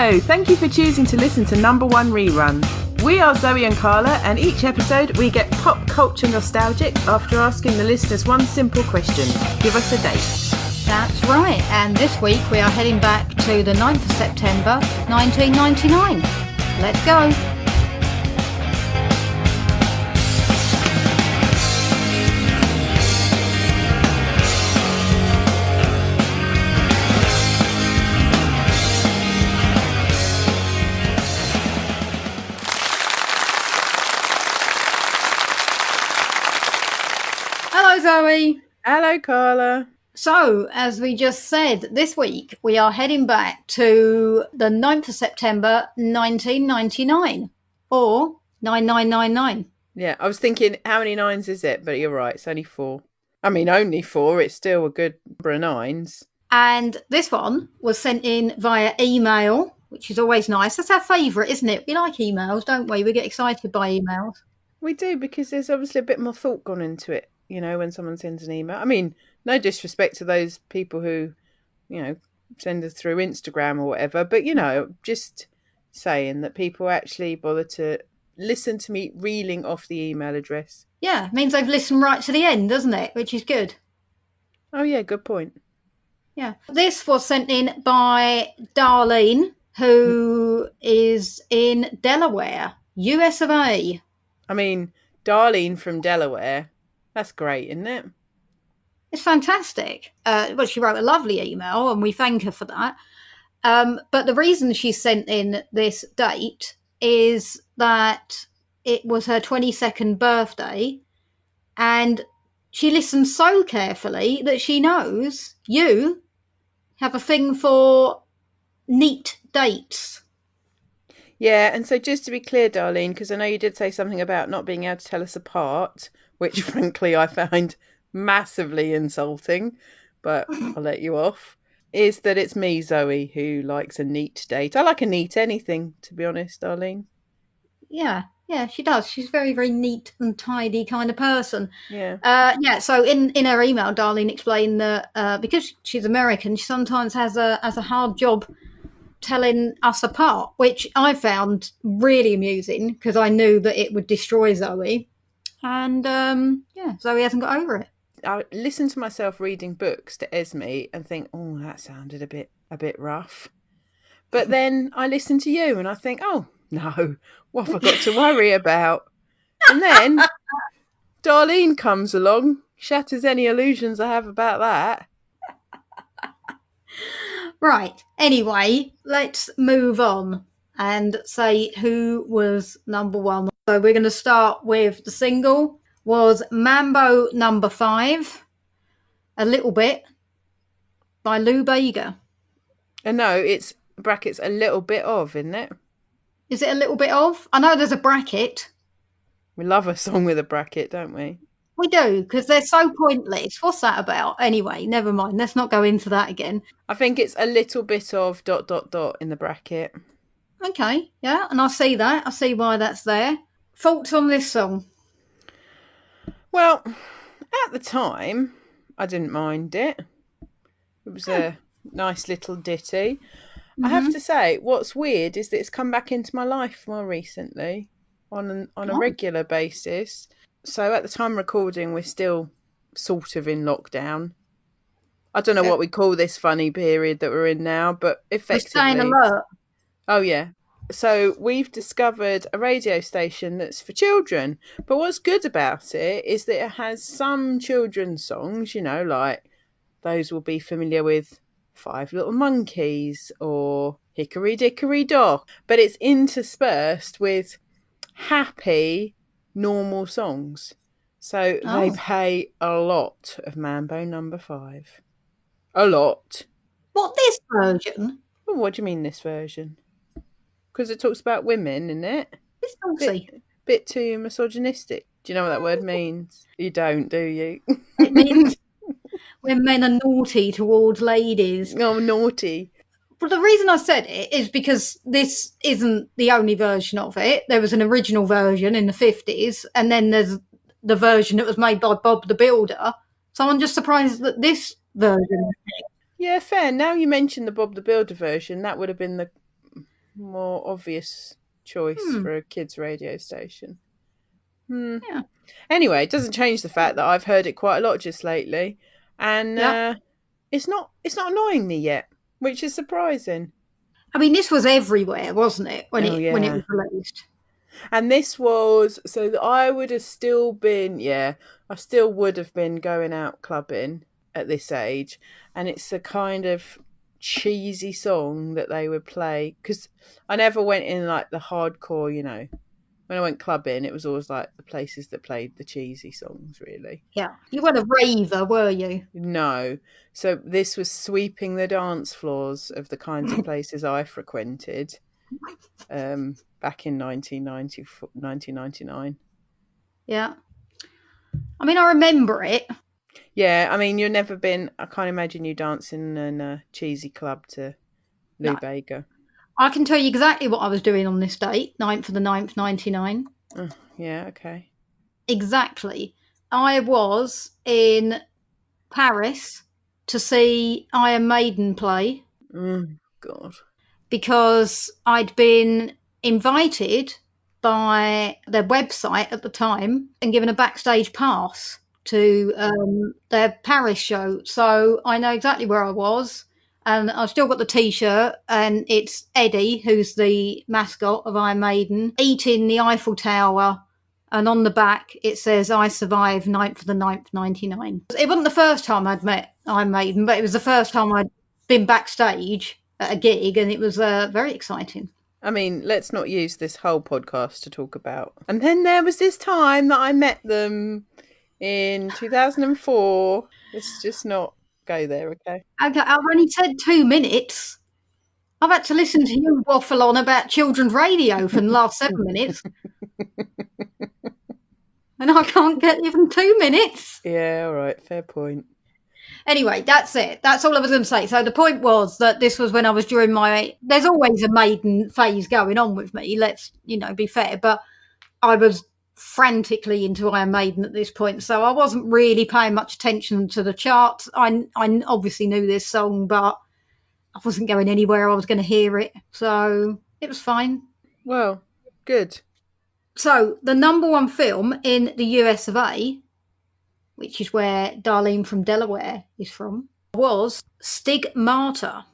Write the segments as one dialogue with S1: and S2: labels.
S1: Hello, thank you for choosing to listen to Number One Rerun. We are Zoe and Carla, and each episode we get pop culture nostalgic after asking the listeners one simple question. Give us a date.
S2: That's right, and this week we are heading back to the 9th of September 1999. Let's go. Hello, Zoe.
S1: Hello, Carla.
S2: So, as we just said, this week we are heading back to the 9th of September 1999, or 9999.
S1: Yeah, I was thinking, how many nines is it? But you're right, it's only 4. I mean, only 4, it's still a good number of 9s.
S2: And this one was sent in via email, which is always nice. That's our favourite, isn't it? We like emails, don't we? We get excited by emails.
S1: We do, because there's obviously a bit more thought gone into it, you know, when someone sends an email. I mean, no disrespect to those people who, you know, send us through Instagram or whatever, but, you know, just saying that people actually bother to listen to me reeling off the email address.
S2: Yeah, it means they've listened right to the end, doesn't it? Which is good.
S1: Oh, yeah, good point.
S2: Yeah. This was sent in by Darlene, who is in Delaware, US of A.
S1: I mean, Darlene from Delaware, that's great, isn't it?
S2: It's fantastic. Well, she wrote a lovely email, and we thank her for that. But the reason she sent in this date is that it was her 22nd birthday, and she listened so carefully that she knows you have a thing for neat dates.
S1: Yeah, and so just to be clear, Darlene, because I know you did say something about not being able to tell us apart, which frankly I find massively insulting, but I'll let you off, is that it's me, Zoe, who likes a neat date. I like a neat anything, to be honest, Darlene.
S2: Yeah, she does. She's a very, very neat and tidy kind of person.
S1: Yeah.
S2: So in her email, Darlene explained that because she's American, she sometimes has a hard job telling us apart, which I found really amusing because I knew that it would destroy Zoe. And Zoe hasn't got over it.
S1: I listen to myself reading books to Esme and think, oh, that sounded a bit rough. But then I listen to you and I think, oh, no, what have I got to worry about? And then Darlene comes along, shatters any illusions I have about that.
S2: Right. Anyway, let's move on and say who was number one. So we're going to start with the single was Mambo Number 5, A Little Bit by Lou Bega.
S1: And no, it's brackets a little bit of, isn't it?
S2: Is it a little bit of? I know there's a bracket.
S1: We love a song with a bracket, don't we?
S2: We do, because they're so pointless. What's that about? Anyway, never mind. Let's not go into that again.
S1: I think it's a little bit of ... in the bracket.
S2: Okay, yeah, and I see that. I see why that's there. Thoughts on this song?
S1: Well, at the time, I didn't mind it. It was a nice little ditty. I have to say, what's weird is that it's come back into my life more recently on a regular basis. So at the time recording, we're still sort of in lockdown. I don't know what we call this funny period that we're in now, but effectively...
S2: We're staying alert.
S1: Oh, yeah. So we've discovered a radio station that's for children. But what's good about it is that it has some children's songs, you know, like those will be familiar with Five Little Monkeys or Hickory Dickory Dock. But it's interspersed with happy, normal songs. So they play a lot of Mambo Number 5. A lot.
S2: What, this version?
S1: Well, what do you mean this version? Because it talks about women, isn't it?
S2: It's naughty.
S1: Bit too misogynistic. Do you know what that word means? You don't, do you?
S2: It means when men are naughty towards ladies.
S1: Oh, naughty.
S2: Well, the reason I said it is because this isn't the only version of it. There was an original version in the 50s, and then there's the version that was made by Bob the Builder. So I'm just surprised that this version...
S1: Yeah, fair. Now you mention the Bob the Builder version, that would have been more obvious choice for a kids' radio station.
S2: Yeah.
S1: Anyway, it doesn't change the fact that I've heard it quite a lot just lately, and
S2: Yeah.
S1: it's not annoying me yet, which is surprising.
S2: I mean, this was everywhere, wasn't it,
S1: Oh
S2: when it
S1: yeah.
S2: was released?
S1: And this was so that I would have still been, I still would have been going out clubbing at this age. And it's the kind of cheesy song that they would play because I never went in like the hardcore, When I went clubbing, it was always like the places that played the cheesy songs, really.
S2: Yeah. You weren't a raver, were you?
S1: No. So this was sweeping the dance floors of the kinds of places I frequented. Back in 1999.
S2: Yeah. I mean, I remember it.
S1: Yeah, I mean, you've never been. I can't imagine you dancing in a cheesy club to Lou
S2: No.
S1: Bega.
S2: I can tell you exactly what I was doing on this date, 9th of the 9th, 99.
S1: Oh, yeah, okay.
S2: Exactly. I was in Paris to see Iron Maiden play
S1: God.
S2: because I'd been invited by their website at the time and given a backstage pass to their Paris show. So I know exactly where I was. And I've still got the T-shirt, and it's Eddie, who's the mascot of Iron Maiden, eating the Eiffel Tower. And on the back, it says, I survived 9th of the 9th, 99. It wasn't the first time I'd met Iron Maiden, but it was the first time I'd been backstage at a gig, and it was very exciting.
S1: I mean, let's not use this whole podcast to talk about. And then there was this time that I met them in 2004. Let's just not go there, okay?
S2: Okay, I've only said 2 minutes. I've had to listen to you waffle on about children's radio for the last 7 minutes. And I can't get even 2 minutes.
S1: Yeah, all right, fair point.
S2: Anyway, that's it. That's all I was going to say. So the point was that this was when I was during my... There's always a Maiden phase going on with me, let's, be fair. But I was frantically into Iron Maiden at this point, so I wasn't really paying much attention to the charts. I obviously knew this song, but I wasn't going anywhere. I was going to hear it, so it was fine.
S1: Well, good.
S2: So the number one film in the US of A, which is where Darlene from Delaware is from, was Stigmata.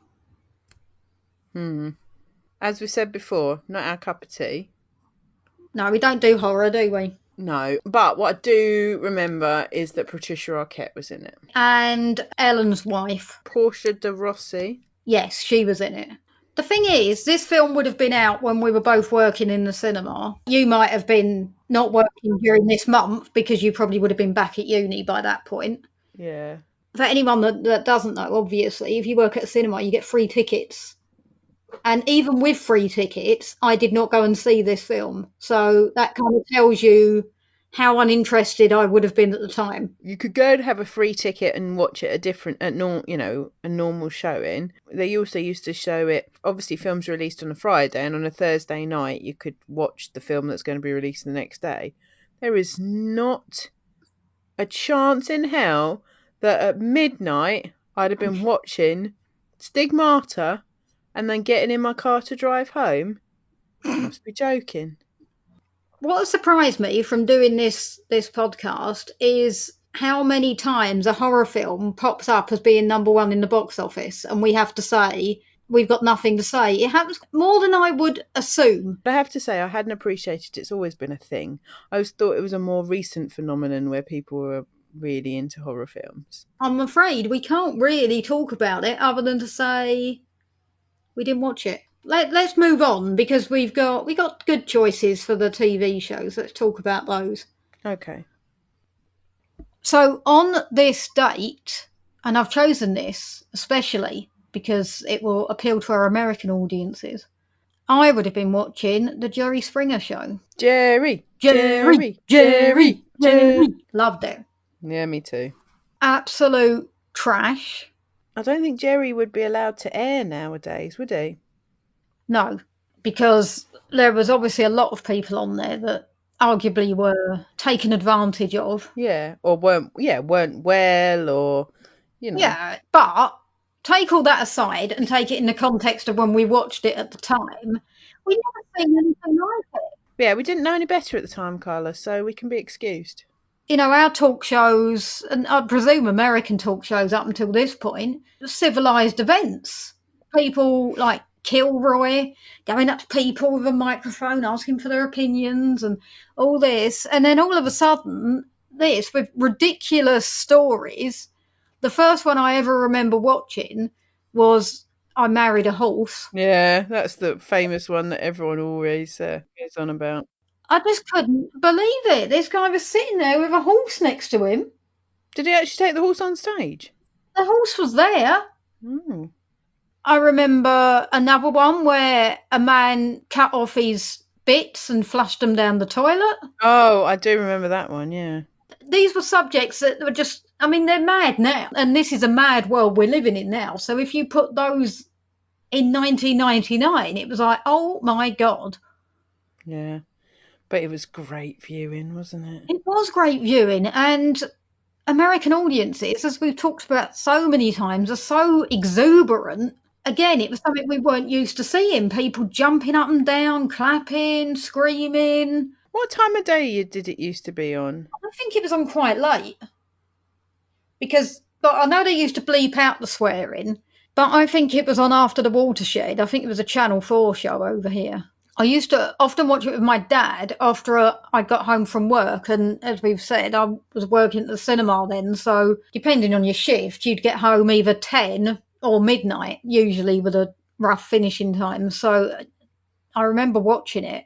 S1: As we said before, not our cup of tea.
S2: No, we don't do horror, do we?
S1: No, but what I do remember is that Patricia Arquette was in it.
S2: And Ellen's wife.
S1: Portia de Rossi.
S2: Yes, she was in it. The thing is, this film would have been out when we were both working in the cinema. You might have been not working during this month because you probably would have been back at uni by that point.
S1: Yeah.
S2: For anyone that doesn't know, obviously, if you work at a cinema, you get free tickets. And even with free tickets, I did not go and see this film. So that kind of tells you how uninterested I would have been at the time.
S1: You could go and have a free ticket and watch it a normal showing. They also used to show it. Obviously, films released on a Friday, and on a Thursday night, you could watch the film that's going to be released the next day. There is not a chance in hell that at midnight I'd have been watching Stigmata and then getting in my car to drive home. You must be joking.
S2: What has surprised me from doing this podcast is how many times a horror film pops up as being number one in the box office, and we have to say we've got nothing to say. It happens more than I would assume.
S1: But I have to say, I hadn't appreciated it's always been a thing. I always thought it was a more recent phenomenon where people were really into horror films.
S2: I'm afraid we can't really talk about it other than to say we didn't watch it. Let's move on because we got good choices for the TV shows. Let's talk about those.
S1: Okay.
S2: So on this date, and I've chosen this especially because it will appeal to our American audiences, I would have been watching the Jerry Springer Show.
S1: Jerry.
S2: Loved it.
S1: Yeah, me too.
S2: Absolute trash.
S1: I don't think Jerry would be allowed to air nowadays, would he?
S2: No, because there was obviously a lot of people on there that arguably were taken advantage of.
S1: Yeah, or weren't well, or,
S2: Yeah, but take all that aside and take it in the context of when we watched it at the time. We never seen anything like it.
S1: Yeah, we didn't know any better at the time, Carla, so we can be excused.
S2: You know, our talk shows, and I presume American talk shows up until this point, civilized events. People like Kilroy going up to people with a microphone, asking for their opinions and all this. And then all of a sudden, this with ridiculous stories. The first one I ever remember watching was I Married a Horse.
S1: Yeah, that's the famous one that everyone always goes on about.
S2: I just couldn't believe it. This guy was sitting there with a horse next to him.
S1: Did he actually take the horse on stage?
S2: The horse was there.
S1: Oh.
S2: I remember another one where a man cut off his bits and flushed them down the toilet.
S1: Oh, I do remember that one, yeah.
S2: These were subjects that were just, I mean, they're mad now. And this is a mad world we're living in now. So if you put those in 1999, it was like, oh my God.
S1: Yeah. But it was great viewing, wasn't it?
S2: It was great viewing. And American audiences, as we've talked about so many times, are so exuberant. Again, it was something we weren't used to seeing. People jumping up and down, clapping, screaming.
S1: What time of day did it used to be on?
S2: I think it was on quite late. But I know they used to bleep out the swearing, but I think it was on after the Watershed. I think it was a Channel 4 show over here. I used to often watch it with my dad after I got home from work. And as we've said, I was working at the cinema then. So depending on your shift, you'd get home either 10 or midnight, usually with a rough finishing time. So I remember watching it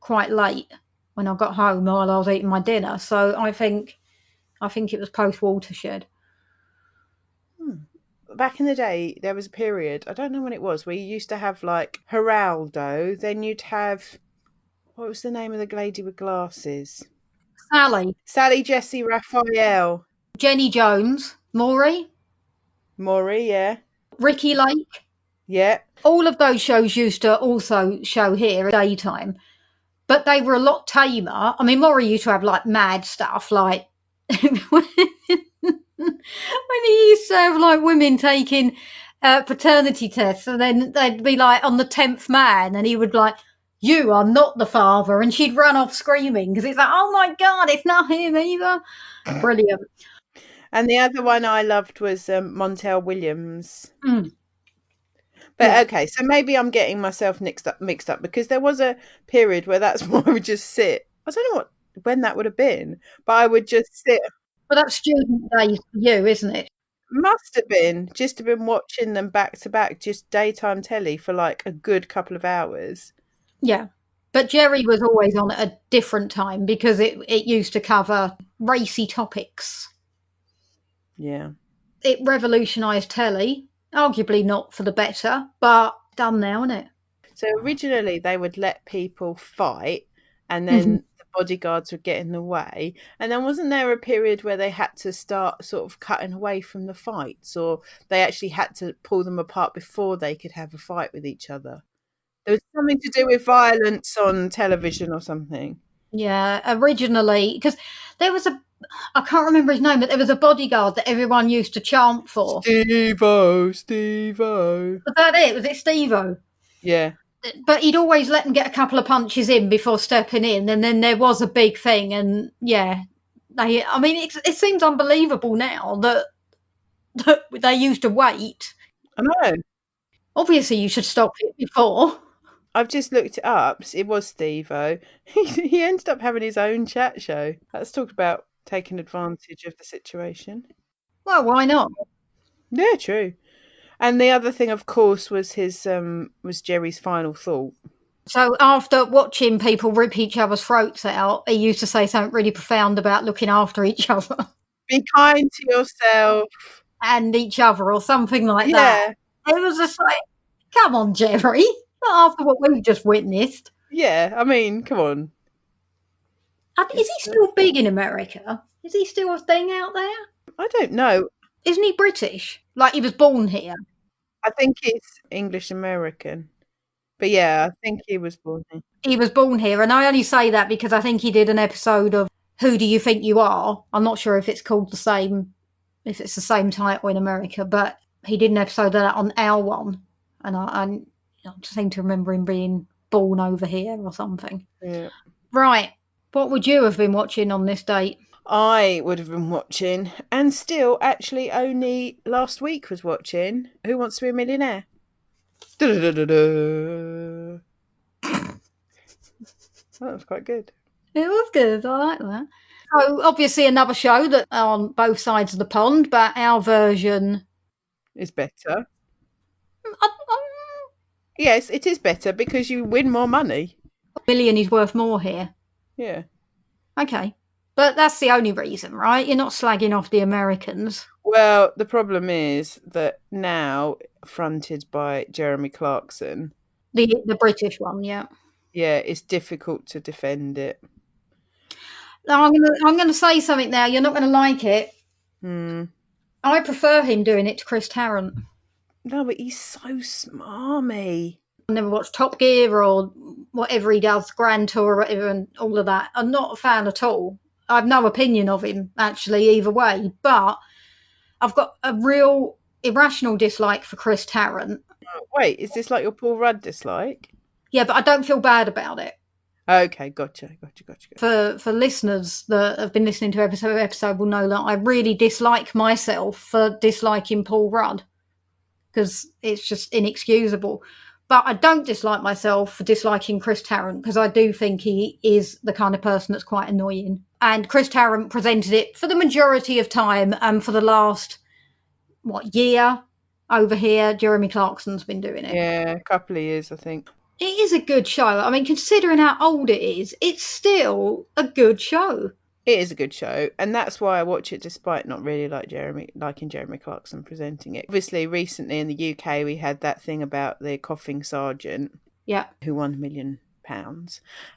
S2: quite late when I got home while I was eating my dinner. So I think it was post Watershed.
S1: Back in the day, there was a period, I don't know when it was, where you used to have like Geraldo, then you'd have, what was the name of the lady with glasses?
S2: Sally,
S1: Jesse Raphael.
S2: Jenny Jones, Maury,
S1: Yeah.
S2: Ricky Lake.
S1: Yeah.
S2: All of those shows used to also show here at daytime, but they were a lot tamer. I mean, Maury used to have like mad stuff, like when he used to have like women taking paternity tests, and then they'd be like on the 10th man, and he would like, "You are not the father," and she'd run off screaming because it's like, "Oh my God, it's not him either." Brilliant.
S1: And the other one I loved was Montel Williams.
S2: Mm.
S1: But
S2: Yeah.
S1: okay, so maybe I'm getting myself mixed up because there was a period where that's why I would just sit. I don't know when that would have been, but I would just sit.
S2: Well, that's student days for you, isn't it?
S1: Must have been just have been watching them back to back, just daytime telly for like a good couple of hours.
S2: Yeah. But Jerry was always on at a different time because it used to cover racy topics.
S1: Yeah.
S2: It revolutionised telly, arguably not for the better, but done now, isn't it?
S1: So originally they would let people fight and then the bodyguards would get in the way. And then wasn't there a period where they had to start sort of cutting away from the fights, or they actually had to pull them apart before they could have a fight with each other? There was something to do with violence on television or something.
S2: Yeah, originally, because there was I can't remember his name, but there was a bodyguard that everyone used to chant for.
S1: Steve-O.
S2: Was that it? Was it Steve-O?
S1: Yeah.
S2: But he'd always let them get a couple of punches in before stepping in, and then there was a big thing, and yeah, it seems unbelievable now that they used to wait.
S1: I know.
S2: Obviously, you should stop it before.
S1: I've just looked it up. It was Steve-O. He ended up having his own chat show. Let's talk about taking advantage of the situation.
S2: Well, why not?
S1: Yeah, true. And the other thing, of course, was was Jerry's final thought.
S2: So after watching people rip each other's throats out, he used to say something really profound about looking after each other.
S1: Be kind to yourself.
S2: And each other, or something like
S1: Yeah.
S2: that. It was just like, come on, Jerry. Not after what we've just witnessed.
S1: Yeah, I mean, come on.
S2: Is he still big in America? Is he still a thing out there?
S1: I don't know.
S2: Isn't he British? Like he was born here?
S1: I think he's English American. But yeah, I think he was born here.
S2: He was born here, and I only say that because I think he did an episode of Who Do You Think You Are? I'm not sure if it's called if it's the same title in America, but he did an episode of that on Our One, and I seem to remember him being born over here or something.
S1: Yeah.
S2: Right. What would you have been watching on this date?
S1: I would have been watching, and still actually only last week was watching Who Wants to Be a Millionaire? Da-da-da-da-da. That was quite good.
S2: It was good. I like that. So obviously another show that on both sides of the pond, but our version
S1: It's better.
S2: um,
S1: Yes, it is better because you win more money.
S2: $1 million is worth more here.
S1: Yeah.
S2: Okay. But that's the only reason, right? You're not slagging off the Americans.
S1: Well, the problem is that now fronted by Jeremy Clarkson,
S2: The British one, yeah.
S1: yeah, it's difficult to defend it.
S2: Now I'm gonna say something now. You're not gonna like it. I prefer him doing it to Chris Tarrant.
S1: No, but he's so smarmy.
S2: I never watched Top Gear or whatever he does, Grand Tour or whatever, and all of that. I'm not a fan at all. I've no opinion of him, actually, either way. But I've got a real irrational dislike for Chris Tarrant.
S1: Oh, wait, is this like your Paul Rudd dislike?
S2: Yeah, but I don't feel bad about it.
S1: Okay, gotcha.
S2: For listeners that have been listening to episode will know that I really dislike myself for disliking Paul Rudd because it's just inexcusable. But I don't dislike myself for disliking Chris Tarrant because I do think he is the kind of person that's quite annoying. And Chris Tarrant presented it for the majority of time, and for the last, year over here, Jeremy Clarkson's been doing it.
S1: Yeah, a couple of years, I think.
S2: It is a good show. I mean, considering how old it is, it's still a good show.
S1: It is a good show, and that's why I watch it despite not really liking Jeremy Clarkson presenting it. Obviously, recently in the UK, we had that thing about the coughing sergeant, who won £1 million,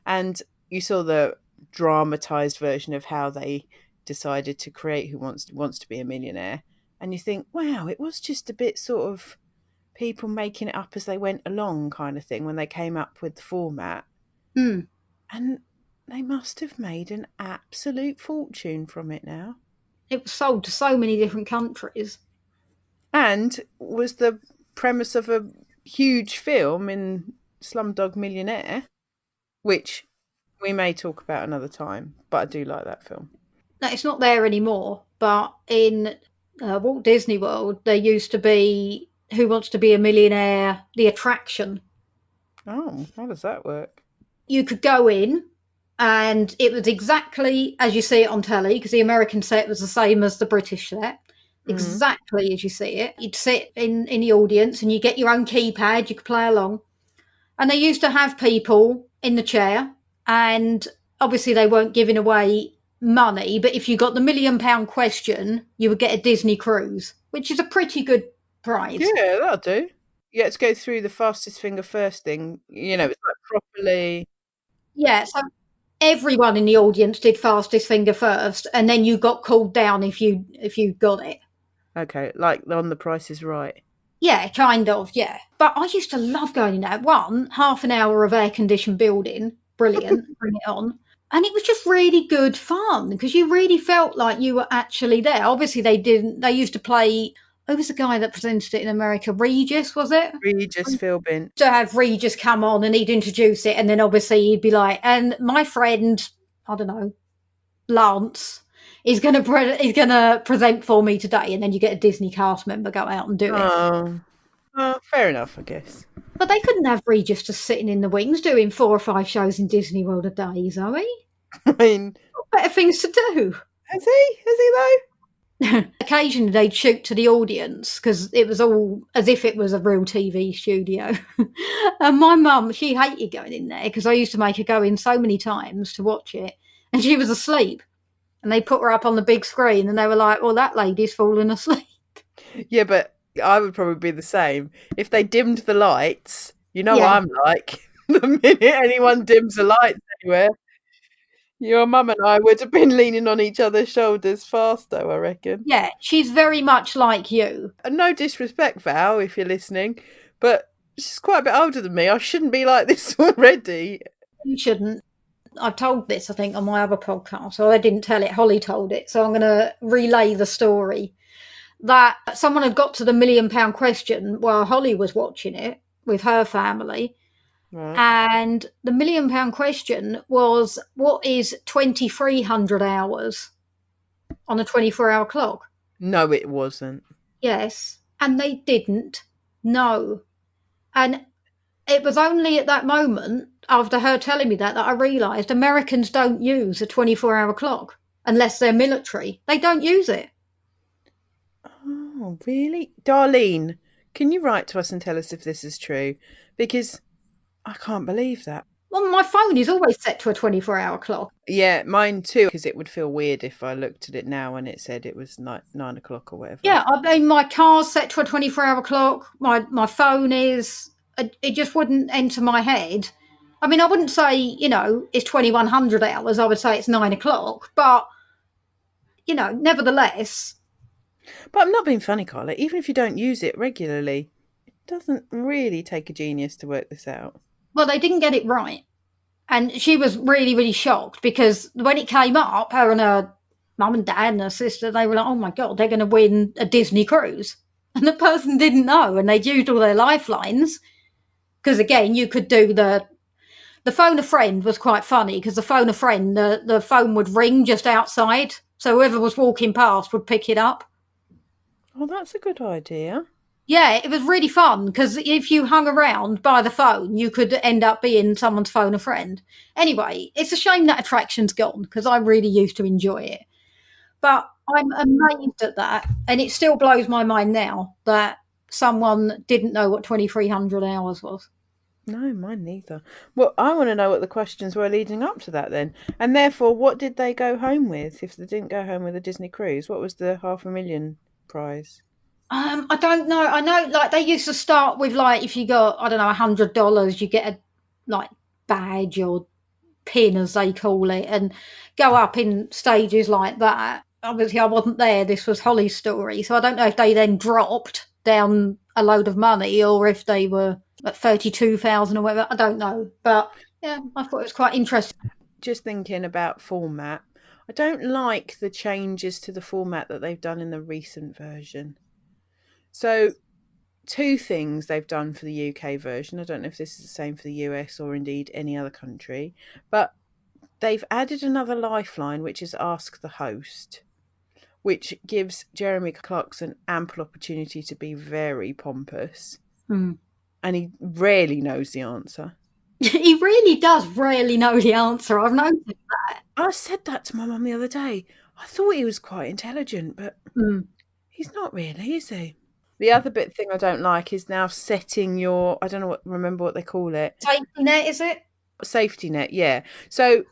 S1: and you saw the dramatised version of how they decided to create Who Wants to Be a Millionaire, and you think, wow, it was just a bit sort of people making it up as they went along kind of thing when they came up with the format. And they must have made an absolute fortune from it now.
S2: It was sold to so many different countries.
S1: And was the premise of a huge film in Slumdog Millionaire, which we may talk about another time, but I do like that film.
S2: Now, it's not there anymore, but in Walt Disney World, there used to be Who Wants to Be a Millionaire, the attraction.
S1: Oh, how does that work?
S2: You could go in, and it was exactly as you see it on telly, because the American set was the same as the British set. Exactly as you see it. You'd sit in the audience and you get your own keypad, you could play along. And they used to have people in the chair, and obviously they weren't giving away money, but if you got the £1 million question, you would get a Disney cruise, which is a pretty good prize.
S1: Yeah, that'll do. You had to go through the fastest finger first thing. You know, it's like properly.
S2: Yeah, so everyone in the audience did fastest finger first, and then you got called down if you got it.
S1: Okay, like on The Price is Right.
S2: Yeah, kind of, yeah. But I used to love going in that. Half an hour of air-conditioned building. Brilliant. Bring it on. And it was just really good fun because you really felt like you were actually there. Obviously, they used to play. Who was the guy that presented it in America? Regis, was it?
S1: Regis Philbin.
S2: To have Regis come on and he'd introduce it, and then obviously he'd be like, and my friend, I don't know, Lance, is going to present for me today, and then you get a Disney cast member go out and do it.
S1: Oh, fair enough, I guess.
S2: But they couldn't have Regis just sitting in the wings doing 4 or 5 shows in Disney World a day, Zoe.
S1: I mean,
S2: better things to do.
S1: Has he though?
S2: Occasionally they'd shoot to the audience because it was all as if it was a real TV studio. And my mum, she hated going in there because I used to make her go in so many times to watch it, and she was asleep. And they put her up on the big screen and they were like, well, that lady's fallen asleep.
S1: Yeah, but I would probably be the same. If they dimmed the lights, you know what I'm like. The minute anyone dims the lights anywhere, your mum and I would have been leaning on each other's shoulders faster, I reckon.
S2: Yeah, she's very much like you.
S1: And no disrespect, Val, if you're listening, but she's quite a bit older than me. I shouldn't be like this already.
S2: You shouldn't. I've told this, I think, on my other podcast, so I didn't tell it. Holly told it, so I'm going to relay the story. That someone had got to the £1 million question while Holly was watching it with her family,
S1: Right.
S2: And the £1 million question was, what is 2,300 hours on a 24-hour clock?
S1: No, it wasn't.
S2: Yes. And they didn't know. And it was only at that moment, after her telling me that I realised Americans don't use a 24-hour clock unless they're military. They don't use it.
S1: Oh, really? Darlene, can you write to us and tell us if this is true? Because I can't believe that.
S2: Well, my phone is always set to a 24-hour clock.
S1: Yeah, mine too, because it would feel weird if I looked at it now and it said it was 9 o'clock or whatever.
S2: Yeah, I mean, my car's set to a 24-hour clock. My phone is. It just wouldn't enter my head. I mean, I wouldn't say, it's 2,100 hours. I would say it's 9 o'clock. But, nevertheless,
S1: But I'm not being funny, Carla. Even if you don't use it regularly, it doesn't really take a genius to work this out.
S2: well, they didn't get it right. And she was really, really shocked because when it came up, her and her mum and dad and her sister, they were like, oh my God, they're going to win a Disney cruise. And the person didn't know, and they'd used all their lifelines. Because again, you could do the phone a friend was quite funny because the phone a friend, the phone would ring just outside. So whoever was walking past would pick it up.
S1: Oh, that's a good idea.
S2: Yeah, it was really fun because if you hung around by the phone, you could end up being someone's phone a friend. Anyway, it's a shame that attraction's gone because I really used to enjoy it. But I'm amazed at that. And it still blows my mind now that someone didn't know what 2,300 hours was.
S1: No, mine neither. Well, I want to know what the questions were leading up to that then. And therefore, what did they go home with if they didn't go home with a Disney cruise? What was the 500,000 prize?
S2: I don't know. I know, like they used to start with like if you got I don't know $100, you get a like badge or pin as they call it, and go up in stages like that. Obviously, I wasn't there. This was Holly's story, so I don't know if they then dropped down a load of money or if they were at 32,000 or whatever. I don't know, but yeah, I thought it was quite interesting.
S1: Just thinking about format. I don't like the changes to the format that they've done in the recent version. So, two things they've done for the UK version. I don't know if this is the same for the US or indeed any other country, but they've added another lifeline, which is Ask the Host, which gives Jeremy Clarkson ample opportunity to be very pompous.
S2: Hmm.
S1: And he rarely knows the answer.
S2: He really does rarely know the answer. I've noticed that.
S1: I said that to my mum the other day. I thought he was quite intelligent, but
S2: Hmm.
S1: he's not really, is he? The other bit thing I don't like is now setting your, I don't know what, remember what they call it,
S2: Safety net, is it?
S1: safety net. Yeah. So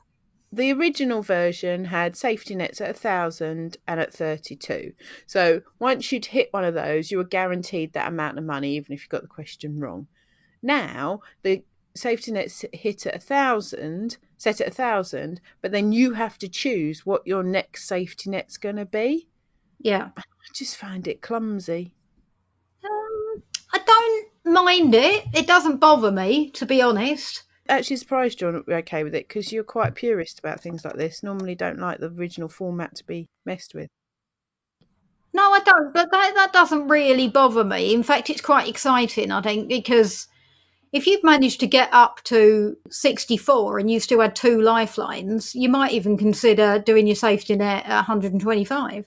S1: the original version had safety nets at 1,000 and at 32. So once you'd hit one of those, you were guaranteed that amount of money, even if you got the question wrong. Now the safety nets hit at 1,000, set at 1,000, but then you have to choose what your next safety net's going to be.
S2: Yeah.
S1: I just find it clumsy.
S2: I don't mind it. It doesn't bother me, to be honest.
S1: Actually surprised you're okay with it because you're quite purist about things like this. Normally don't like the original format to be messed with.
S2: No, I don't. But that doesn't really bother me. In fact, it's quite exciting, I think, because if you've managed to get up to 64 and you still had two lifelines, you might even consider doing your safety net at 125.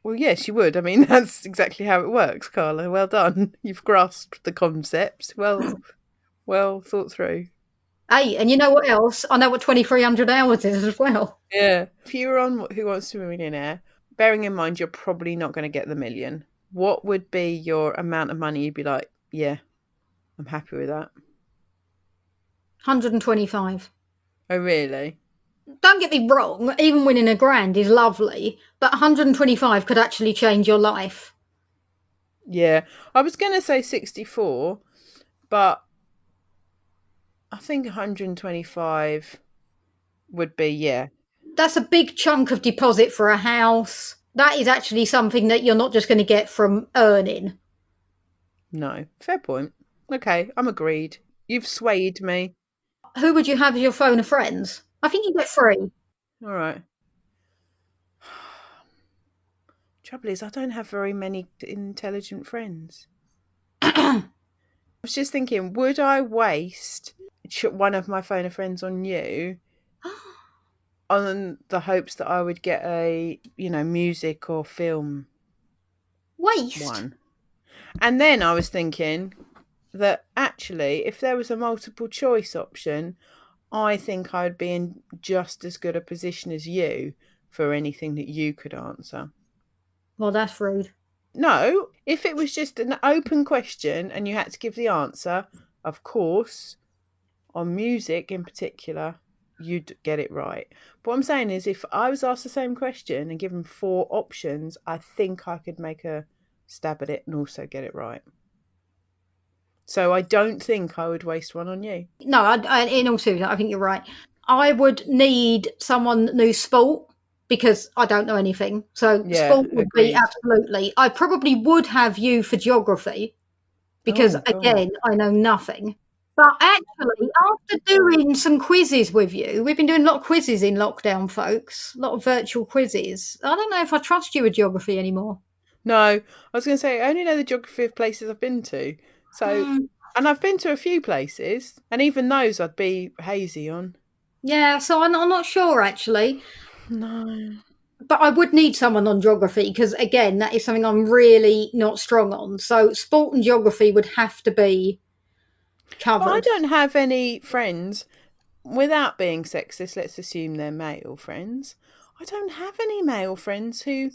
S1: Well, yes, you would. I mean, that's exactly how it works, Carla. Well done. You've grasped the concept. Well thought through.
S2: Hey, and you know what else? I know what 2,300 hours is as well.
S1: Yeah. If you were on Who Wants to Be a Millionaire, bearing in mind you're probably not going to get the million, what would be your amount of money you'd be like, yeah, I'm happy with that?
S2: 125.
S1: Oh, really?
S2: Don't get me wrong, even winning a grand is lovely, but 125 could actually change your life.
S1: Yeah. I was going to say 64, but I think 125 would be, yeah.
S2: That's a big chunk of deposit for a house. That is actually something that you're not just going to get from earning.
S1: No. Fair point. Okay, I'm agreed. You've swayed me.
S2: Who would you have as your phone of friends? I think you get three.
S1: All right. Trouble is, I don't have very many intelligent friends. was just thinking, would I waste one of my phone a friends on you on the hopes that I would get a, music or film
S2: Waste?
S1: one? And then I was thinking that actually, if there was a multiple choice option, I think I would be in just as good a position as you for anything that you could answer.
S2: Well, that's rude.
S1: No, if it was just an open question and you had to give the answer, of course, on music in particular, you'd get it right. But what I'm saying is, if I was asked the same question and given 4 options, I think I could make a stab at it and also get it right. So I don't think I would waste one on you.
S2: No, in all seriousness, I think you're right. I would need someone that knew sport because I don't know anything. So
S1: Yeah,
S2: sport would
S1: agreed.
S2: be absolutely. I probably would have you for geography because, again, I know nothing. But actually, after doing some quizzes with you, we've been doing a lot of quizzes in lockdown, folks, a lot of virtual quizzes. I don't know if I trust you with geography anymore.
S1: No, I was going to say, I only know the geography of places I've been to. So, and I've been to a few places, and even those I'd be hazy on.
S2: Yeah, so I'm not sure, actually.
S1: No.
S2: But I would need someone on geography because, again, that is something I'm really not strong on. So sport and geography would have to be covered.
S1: But I don't have any friends, without being sexist, let's assume they're male friends. I don't have any male friends who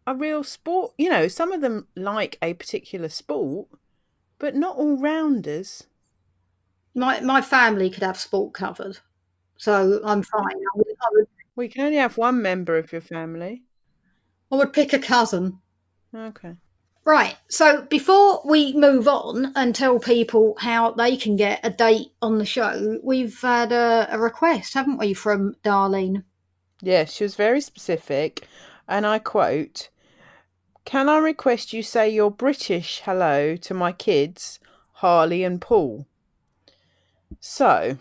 S1: are real sport. Some of them like a particular sport, but not all rounders.
S2: My family could have sport covered, so I'm fine.
S1: We can only have one member of your family.
S2: I would pick a cousin.
S1: Okay.
S2: Right, so before we move on and tell people how they can get a date on the show, we've had a request, haven't we, from Darlene?
S1: Yes, she was very specific, and I quote, "Can I request you say your British hello to my kids, Harley and Paul?" So,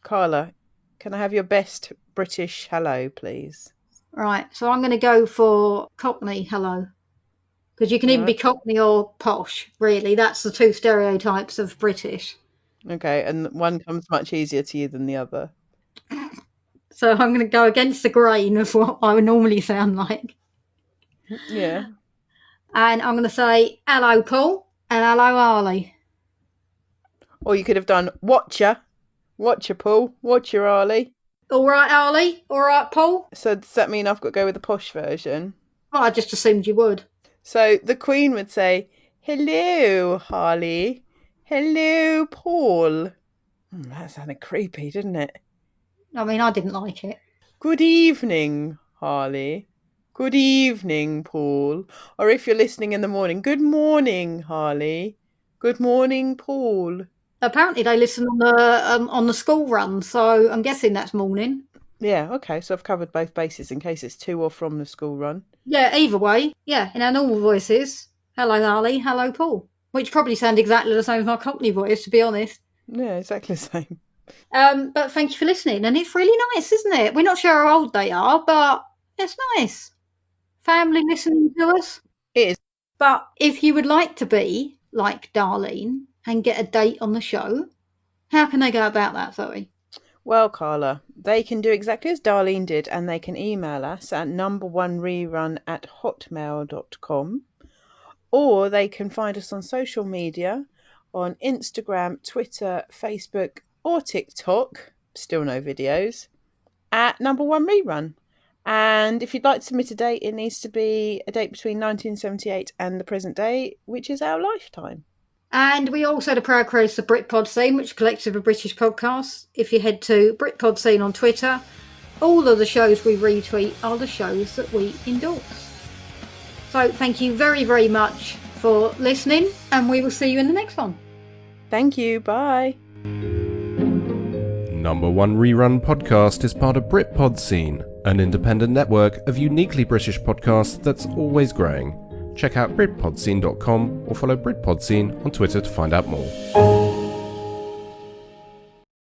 S1: Carla, can I have your best British hello, please?
S2: Right, so I'm going to go for Cockney hello. Because you can either be Cockney or posh, really. That's the 2 stereotypes of British.
S1: Okay, and one comes much easier to you than the other.
S2: So I'm going to go against the grain of what I would normally sound like.
S1: Yeah.
S2: And I'm going to say, hello, Paul, and hello, Harley.
S1: Or you could have done, watcher, Paul, watcher, Harley.
S2: All right, Harley? All right, Paul?
S1: So does that mean I've got to go with the posh version?
S2: Well, I just assumed you would.
S1: So the Queen would say, hello, Harley. Hello, Paul. That sounded creepy, didn't it?
S2: I mean, I didn't like it.
S1: Good evening, Harley. Good evening, Paul. Or if you're listening in the morning, good morning, Harley. Good morning, Paul.
S2: Apparently they listen on the school run, so I'm guessing that's morning.
S1: Yeah, okay, so I've covered both bases in case it's to or from the school run.
S2: Yeah, either way. Yeah, in our normal voices. Hello, Harley. Hello, Paul. Which probably sound exactly the same as my Cockney voice, to be honest.
S1: Yeah, exactly the same.
S2: But thank you for listening. And it's really nice, isn't it? We're not sure how old they are, but it's nice. Family listening to us.
S1: It is.
S2: But if you would like to be like Darlene and get a date on the show, how can they go about that, Zoe?
S1: Well, Carla, they can do exactly as Darlene did, and they can email us at numberonererun@hotmail.com, or they can find us on social media on Instagram, Twitter, Facebook, or TikTok, still no videos, at Number One Rerun. And if you'd like to submit a date, it needs to be a date between 1978 and the present day, which is our lifetime.
S2: And we also the proud creators of Britpod Scene, which is a collective of British podcasts. If you head to Britpod Scene on Twitter, all of the shows we retweet are the shows that we endorse. So thank you very, very much for listening, and we will see you in the next one.
S1: Thank you. Bye.
S3: Number One Rerun podcast is part of Britpod Scene, an independent network of uniquely British podcasts that's always growing. Check out BritpodScene.com or follow Britpod Scene on Twitter to find out more.